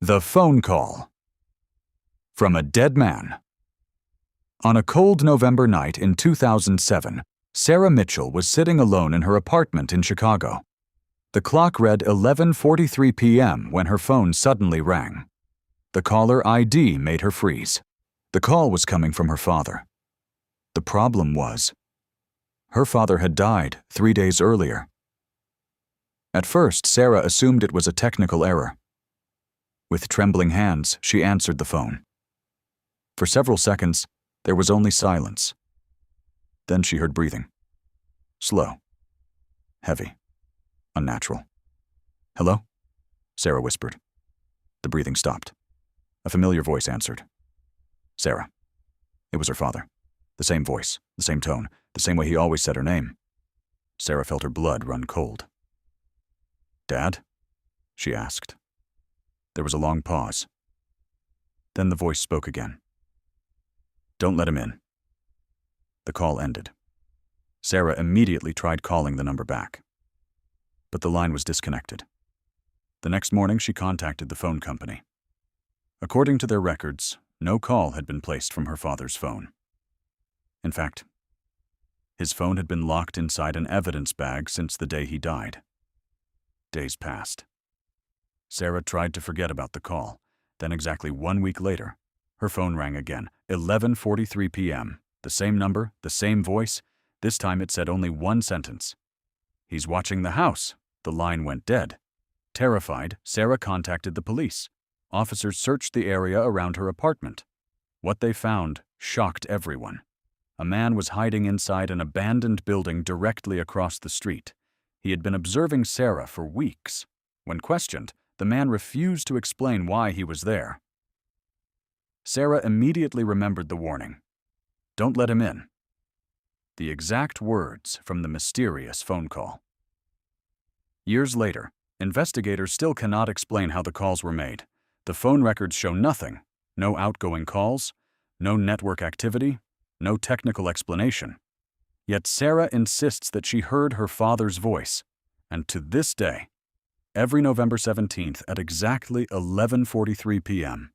The phone call. From a dead man. On a cold November night in 2007, Sarah Mitchell was sitting alone in her apartment in Chicago. The clock read 11:43 p.m. when her phone suddenly rang. The caller ID made her freeze. The call was coming from her father. The problem was, her father had died 3 days earlier. At first, Sarah assumed it was a technical error. With trembling hands, she answered the phone. For several seconds, there was only silence. Then she heard breathing. Slow. Heavy. Unnatural. "Hello?" Sarah whispered. The breathing stopped. A familiar voice answered. Sarah. It was her father. The same voice, the same tone, the same way he always said her name. Sarah felt her blood run cold. "Dad?" she asked. There was a long pause. Then the voice spoke again. "Don't let him in." The call ended. Sarah immediately tried calling the number back. But the line was disconnected. The next morning, she contacted the phone company. According to their records, no call had been placed from her father's phone. In fact, his phone had been locked inside an evidence bag since the day he died. Days passed. Sarah tried to forget about the call. Then exactly 1 week later, her phone rang again, 11:43 p.m. The same number, the same voice. This time it said only one sentence. "He's watching the house." The line went dead. Terrified, Sarah contacted the police. Officers searched the area around her apartment. What they found shocked everyone. A man was hiding inside an abandoned building directly across the street. He had been observing Sarah for weeks. When questioned, the man refused to explain why he was there. Sarah immediately remembered the warning. "Don't let him in." The exact words from the mysterious phone call. Years later, investigators still cannot explain how the calls were made. The phone records show nothing. No outgoing calls, no network activity, no technical explanation. Yet Sarah insists that she heard her father's voice, and to this day, every November 17th at exactly 11:43 p.m.,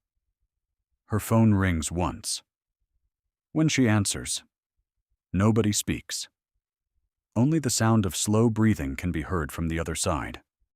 her phone rings once. When she answers, nobody speaks. Only the sound of slow breathing can be heard from the other side.